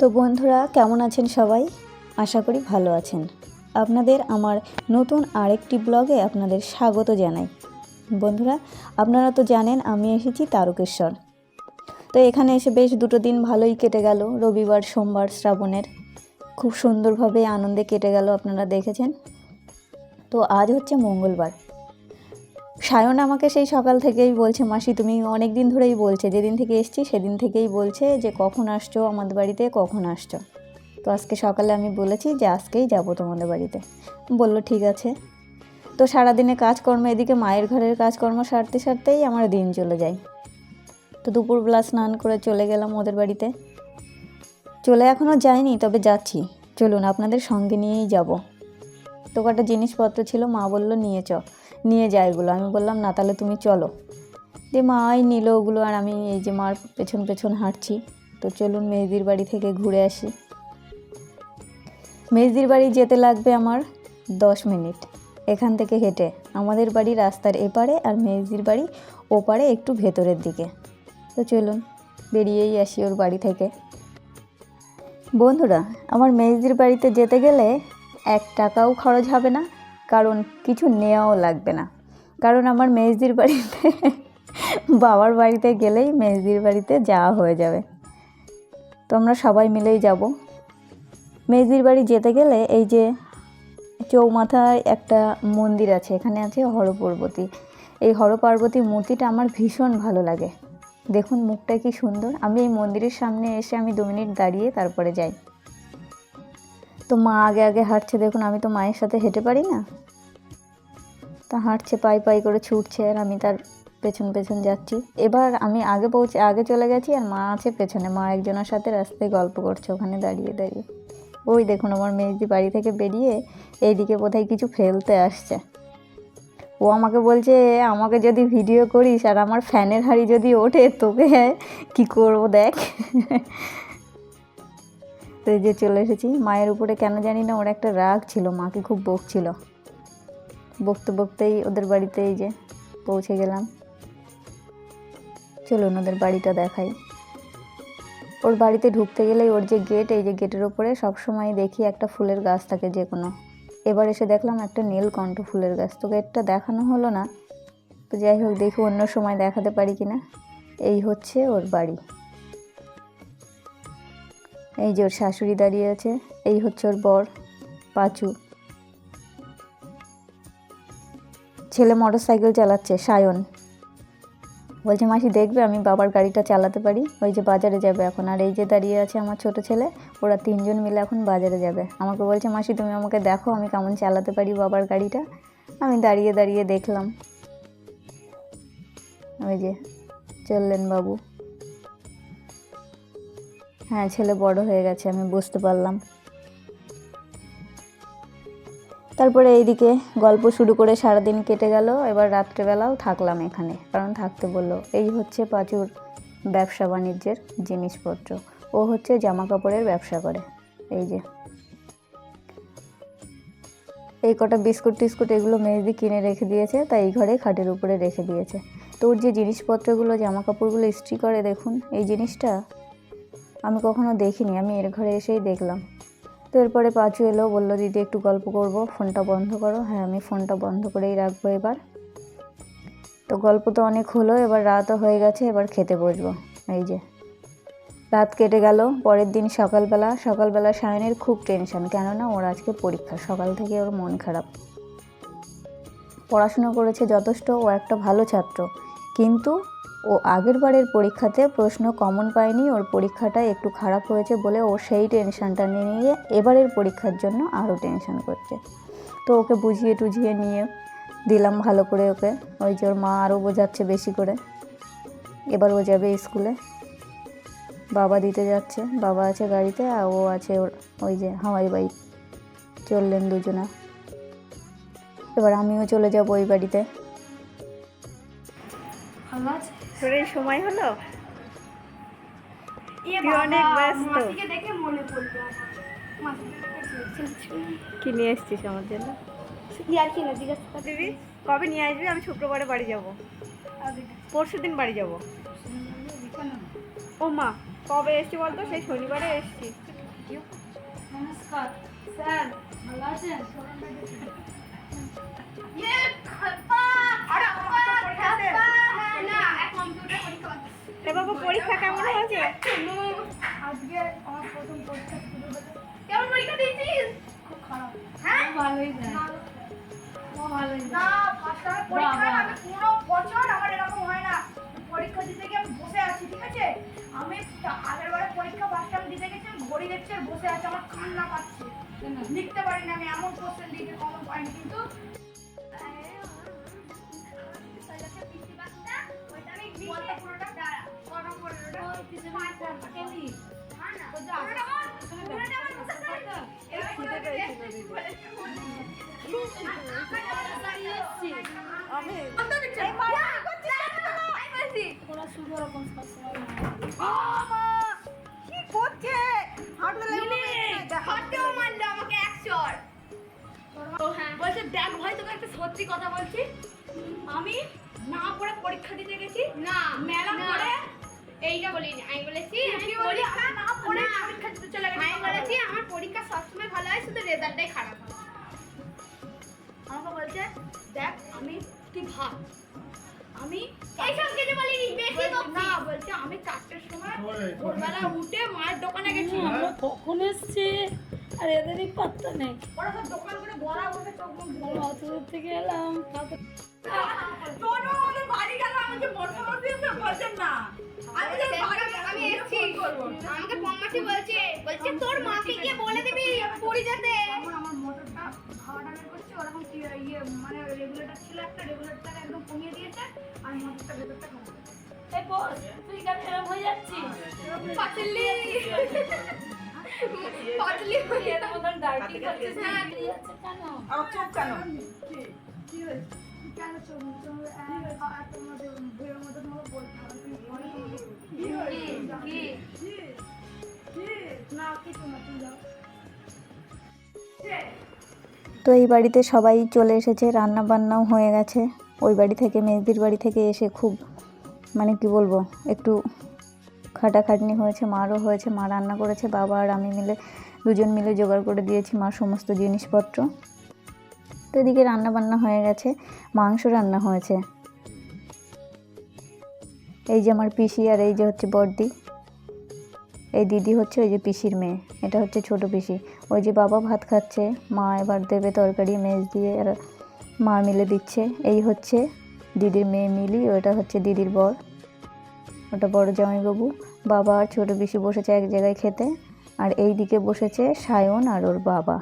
তো বন্ধুরা কেমন আছেন সবাই? আশা করি ভালো আছেন। আপনাদের আমার নতুন আরেকটি ব্লগে আপনাদের স্বাগত জানাই। বন্ধুরা আপনারা তো জানেন আমি এসেছি তারকেশ্বর। তো এখানে এসে বেশ দুটো দিন ভালোই কেটে গেল। রবিবার সোমবার শ্রাবণের খুব সুন্দরভাবে আনন্দে কেটে গেল, আপনারা দেখেছেন। তো আজ হচ্ছে মঙ্গলবার। সায়ন আমাকে সেই সকাল থেকেই বলছে, মাসি তুমি অনেক দিন ধরেই বলছে, যেদিন থেকে এসছি সেদিন থেকেই বলছে যে কখন আসছো আমাদের বাড়িতে, কখন আসছো। তো আজকে সকালে আমি বলেছি যে আজকেই যাব তোমাদের বাড়িতে। বললো ঠিক আছে। তো সারাদিনে কাজকর্ম, এদিকে মায়ের ঘরের কাজকর্ম সারতে সারতেই আমার দিন চলে যায়। তো দুপুরবেলা স্নান করে চলে গেলাম ওদের বাড়িতে। চলে এখনও যাইনি, তবে যাচ্ছি, চলুন আপনাদের সঙ্গে নিয়েই যাব। তো কটা জিনিসপত্র ছিল, মা বললো নিয়ে যায় এগুলো। আমি বললাম না, তাহলে তুমি চলো। দিয়ে মাই নিল ওগুলো, আর আমি এই যে মার পেছন পেছন হাঁটছি। তো চলুন মেজদির বাড়ি থেকে ঘুরে আসি। মেজদির বাড়ি যেতে লাগবে আমার 10 মিনিট এখান থেকে হেঁটে। আমাদের বাড়ি রাস্তার এপারে আর মেজদির বাড়ি ওপারে, একটু ভেতরের দিকে। তো চলুন বেরিয়েই আসি ওর বাড়ি থেকে। বন্ধুরা আমার মেজদির বাড়িতে যেতে গেলে 1 টাকাও খরচ হবে না, কারণ কিছু নেওয়াও লাগবে না। কারণ আমার মেজদির বাড়িতে বাবার বাড়িতে গেলেই মেজদির বাড়িতে যাওয়া হয়ে যাবে। তো আমরা সবাই মিলেই যাব। মেজদির বাড়ি যেতে গেলে এই যে চৌমাথায় একটা মন্দির আছে, এখানে আছে হরপার্বতী। এই হরপার্বতী মূর্তিটা আমার ভীষণ ভালো লাগে। দেখুন মুখটা কি সুন্দর। আমি এই মন্দিরের সামনে এসে আমি 2 মিনিট দাঁড়িয়ে তারপরে যাই। তো মা আগে আগে হাঁটছে, দেখুন আমি তো মায়ের সাথে হেঁটে পারি না। তা হাঁটছে, পাই পাই করে ছুটছে, আর আমি তার পেছন পেছন যাচ্ছি। এবার আমি আগে চলে গেছি, আর মা আছে পেছনে। মা একজনের সাথে রাস্তায় গল্প করছে ওখানে দাঁড়িয়ে দাঁড়িয়ে। ওই দেখুন আমার মেজদি বাড়ি থেকে বেরিয়ে এইদিকে বোধহয় কিছু ফেলতে আসছে। ও আমাকে বলছে, আমাকে যদি ভিডিও করিস আর আমার ফ্যানের হাঁড়ি যদি ওঠে তোকে কি করব দেখ। তো এই যে চলে এসেছি মায়ের উপরে। কেন জানি না ওর একটা রাগ ছিল, মাকে খুব বকছিল। বকতে বকতেই ওদের বাড়িতে এই যে পৌঁছে গেলাম। চলুন ওদের বাড়িটা দেখাই। ওর বাড়িতে ঢুকতে গেলেই ওর যে গেট, এই যে গেটের ওপরে সবসময় দেখি একটা ফুলের গাছ থাকে যে কোনো। এবার এসে দেখলাম একটা নীলকণ্ঠ ফুলের গাছ। তো গেটটা দেখানো হলো না, তো যাই হোক দেখি অন্য সময় দেখাতে পারি কিনা। এই হচ্ছে ওর বাড়ি। এই যে ওর শাশুড়ি দাঁড়িয়ে আছে, এই হচ্ছে ওর বর পাঁচু। ছেলে মোটরসাইকেল চালাচ্ছে, সায়ন। বলছে মাসি দেখবে আমি বাবার গাড়িটা চালাতে পারি, ওই যে বাজারে যাবে এখন। আর এই যে দাঁড়িয়ে আছে আমার ছোট ছেলে, ওরা 3 জন মিলে এখন বাজারে যাবে। আমাকে বলছে মাসি তুমি আমাকে দেখো আমি কেমন চালাতে পারি বাবার গাড়িটা। আমি দাঁড়িয়ে দাঁড়িয়ে দেখলাম। ওই যে চললেন বাবু। হ্যাঁ ছেলে বড় হয়ে গেছে, আমি বুঝতে পারলাম। তারপরে এইদিকে গল্প শুরু করে সারাদিন কেটে গেল। এবার রাত্রেবেলাও থাকলাম এখানে, কারণ থাকতে বললো। এই হচ্ছে পাঁচুর ব্যবসা বাণিজ্যের জিনিসপত্র। ও হচ্ছে জামা কাপড়ের ব্যবসা করে। এই যে এই কটা বিস্কুট টিস্কুট এগুলো মেজদি কিনে রেখে দিয়েছে, তাই এই ঘরে খাটের উপরে রেখে দিয়েছে। তো ওর যে জিনিসপত্রগুলো জামা কাপড়গুলো ইস্ত্রি করে, দেখুন এই জিনিসটা আমি কখনো দেখিনি, আমি এর ঘরে এসেই দেখলাম। তো এরপরে পাঁচু এলো, বললো দিদি একটু গল্প করব, ফোনটা বন্ধ করো। হ্যাঁ আমি ফোনটা বন্ধ করেই রাখবো এবার। তো গল্প তো অনেক হলো, এবার রাতও হয়ে গেছে, এবার খেতে বসবো। এই যে রাত কেটে গেল। পরের দিন সকালবেলা সায়নের খুব টেনশন, কেননা ওর আজকে পরীক্ষা। সকাল থেকে ওর মন খারাপ। পড়াশোনা করেছে যথেষ্ট, ও একটা ভালো ছাত্র, কিন্তু ও আগের বারের পরীক্ষাতে প্রশ্ন কমন পায়নি। ওর পরীক্ষাটা একটু খারাপ হয়েছে বলে ও সেই টেনশনটা নিয়ে এবারের পরীক্ষার জন্য আরও টেনশন করছে। তো ওকে বুঝিয়ে টুঝিয়ে নিয়ে দিলাম ভালো করে ওকে। ওই যে ওর মা আরও বোঝাচ্ছে বেশি করে। এবার ও যাবে স্কুলে, বাবা দিতে যাচ্ছে। বাবা আছে গাড়িতে, আর ও আছে ওই যে হাওয়াই বাইক। চললেন দুজনা। এবার আমিও চলে যাব ওই বাড়িতে। তোর এই সময় হলো, অনেক ব্যস্ত। কি নিয়ে এসছিস আমার জন্য? দিবি কবে নিয়ে আসবি? আমি শুক্রবারে বাড়ি যাব, পরশুদিন বাড়ি যাব। ও মা কবে এসছি বলতো? সেই শনিবারে এসছি। ইউ। নমস্কার স্যার, ভালো আছেন? পরীক্ষা কেমন হয়েছে? আজকে আমার প্রথম পরীক্ষা শুরু হলো। কেমন পরীক্ষা দিয়েছিস? খুব খারাপ। হ্যাঁ, ভালোই যায়। ভালোই না, ফার্স্ট টাইম পরীক্ষায় আমি পুরো বছর আমার এরকম হয় না। পরীক্ষা দিতে গিয়ে আমি বসে আছি, ঠিক আছে? আমি আগের বারে পরীক্ষা ফার্স্ট টাইম দিতে গেছি, আমি ঘড়ি দেখছি আর বসে আছি, আমার কান্না পাচ্ছে। লিখতে পারি না, আমি এমন কোশ্চেন দিয়েছি কমন পাইনি, কিন্তু কি করছে? হাঁটতেও মারলো আমাকে 100। বলছে দেখ ভাই, তোকে একটা সত্যি কথা বলছি, আমি না পড়ে পরীক্ষা দিতে গেছি, না মেলা পড়ে। এইটা বলিনি, আমি বলেছি আমি পরীক্ষা না পড়ে পরীক্ষা দিতে চলে গেছি। আমি বলেছি আমার পরীক্ষা সবসময় ভালো হয়, শুধু রেজাল্টটাই খারাপ হয়। আমাকে বলছে দেখ, আমি তুই ভাব, আমি এইসব কিছু বলিনি, বেশি না বলছে আমি 4টের সময় ভোরবেলা উঠে মায়ের দোকানে গেছি। আমরা কখন এসছি আর এদেরই পাত্তা নেই। ওরা সব দোকান করে বড়া বসে চোখ মুখ ধরে। অত দূর থেকে এলাম, তারপর তোরও আমাদের বাড়ি গেল, আমাকে বর্ষা মাসি এসে বলছেন না। আমি যে বাড়ি আমি এসেছি, আমাকে পম্মাসি বলছে তোর মাকে গিয়ে বলে দিবি পুরী যেতে। আমার মোটরটা হাওয়া টানা করছে, ওরকম কি ইয়ে মানে রেগুলেটর ছিল, একটা রেগুলেটরটাকে একদম কমিয়ে দিয়েছে আর মোটরটা ভেতরটা খারাপ হয়ে গেছে। এই বস, তুই কেন এরকম হয়ে যাচ্ছিস? পাতলি পাতলি এর মতন ডার্টি করছিস, হ্যাঁ। বেরিয়ে যাচ্ছে কেন? চোখ কেন? কি হয়েছে? কেন চোখ তোমাদের ভুয়ের মতো তোমাকে বলতে হবে, তুমি ভয় কি হয়েছে? কি? না কিছু না, তুমি যাও। তো এই বাড়িতে সবাই চলে এসেছে, রান্না বান্নাও হয়ে গেছে। ওই বাড়ি থেকে, মেজদির বাড়ি থেকে এসে খুব মানে কি বলবো, একটু খাটাখাটনি হয়েছে, মারও হয়েছে। মা রান্না করেছে, বাবা আর আমি মিলে দুজন মিলে জোগাড় করে দিয়েছি মার সমস্ত জিনিসপত্র। তো এদিকে রান্না বান্না হয়ে গেছে, মাংস রান্না হয়েছে। এই যে আমার পিসি আর এই যে হচ্ছে বড়দি, এই দিদি হচ্ছে ওই যে পিসির মেয়ে, এটা হচ্ছে ছোট পিসি। ওই যে বাবা ভাত খাচ্ছে, মা এবার দেবে তরকারি, মেজ দিয়ে আর মা মিলে দিচ্ছে। এই হচ্ছে দিদির মেয়ে মিলি, ওটা হচ্ছে দিদির বর, ওটা বড় জামাইবাবু। বাবা আর ছোট পিসি বসেছে এক জায়গায় খেতে, আর এই দিকে বসেছে সায়ন আর ওর বাবা।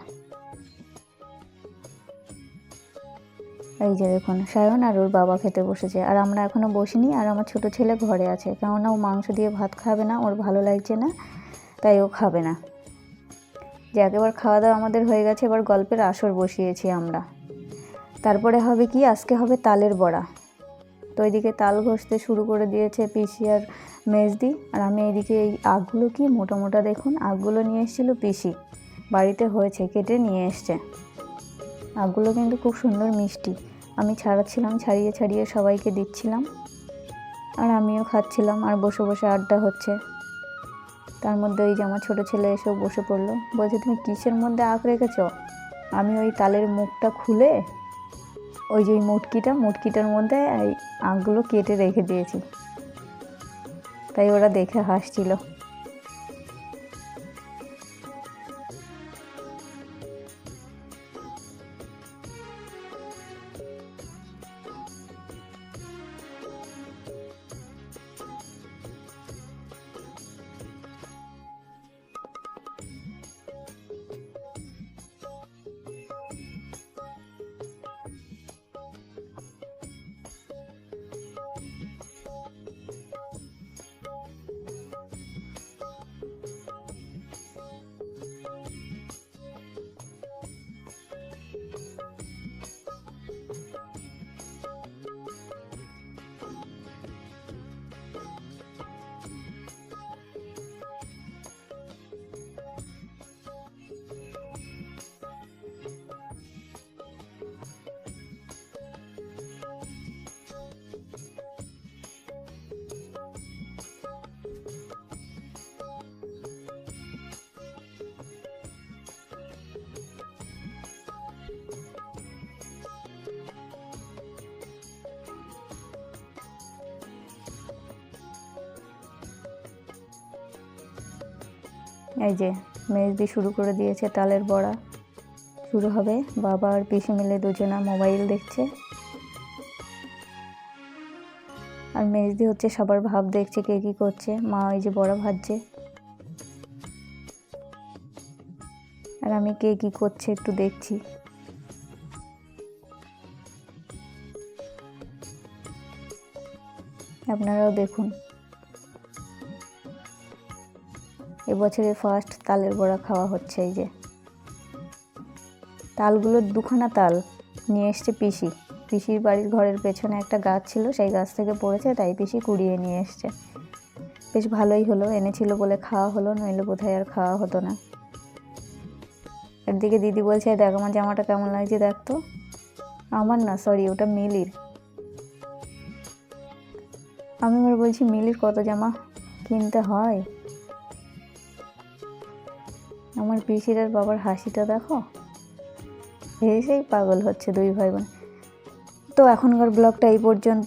এই যে দেখুন, সায়ন আর ওর বাবা খেতে বসেছে, আর আমরা এখনও বসিনি। আর আমার ছোট ছেলে ঘরে আছে, কেননা ও মাংস দিয়ে ভাত খাবে না, ওর ভালো লাগছে না, তাই ও খাবে না। যে একেবার খাওয়া দাওয়া আমাদের হয়ে গেছে, এবার গল্পের আসর বসিয়েছি আমরা। তারপরে হবে কি, আজকে হবে তালের বড়া। তো এইদিকে তাল ঘষতে শুরু করে দিয়েছে পিসি আর মেজদি, আর আমি এইদিকে এই আখগুলো কি মোটা মোটা দেখুন, আখগুলো নিয়ে এসেছিলো পিসি, বাড়িতে হয়েছে, কেটে নিয়ে এসছে। আখগুলো কিন্তু খুব সুন্দর মিষ্টি। আমি ছাড়াচ্ছিলাম, ছাড়িয়ে ছাড়িয়ে সবাইকে দিচ্ছিলাম, আর আমিও খাচ্ছিলাম, আর বসে বসে আড্ডা হচ্ছে। তার মধ্যে ওই যে আমার ছোটো ছেলে এসেও বসে পড়লো, বলছে তুমি কিসের মধ্যে আখ রেখেছ? আমি ওই তালের মুখটা খুলে ওই যে মুটকিটার মধ্যে এই আখগুলো কেটে রেখে দিয়েছি, তাই ওরা দেখে হাসছিল। এই যে মেজদি শুরু করে দিয়েছে তালের বড়া শুরু হবে। বাবা আর পিসি মিলে দুজনা মোবাইল দেখছে, আর মেজদি হচ্ছে সবার ভাব দেখছে কে কী করছে। মা ওই যে বড়া ভাজছে, আর আমি কে কী করছে একটু দেখছি। আপনারাও দেখুন। এবছরে ফার্স্ট তালের বড়া খাওয়া হচ্ছে। এই যে তালগুলো দুখানা তাল নিয়ে এসছে পিসি। পিসির বাড়ির ঘরের পেছনে একটা গাছ ছিল, সেই গাছ থেকে পড়েছে, তাই পিসি কুড়িয়ে নিয়ে এসছে। বেশ ভালোই হলো, এনেছিল বলে খাওয়া হলো, নইলে বোধহয় আর খাওয়া হতো না। একদিকে দিদি বলছে দেখ আমার জামাটা কেমন লাগছে দেখ তো। আমার না, সরি, ওটা মিলির। আমি এবার বলছি মিলির কত জামা কিনতে হয়। আমার পিসির আর বাবার হাসিটা দেখো, হেসেই পাগল হচ্ছে দুই ভাই বোন। তো এখনকার ব্লগটা এই পর্যন্ত।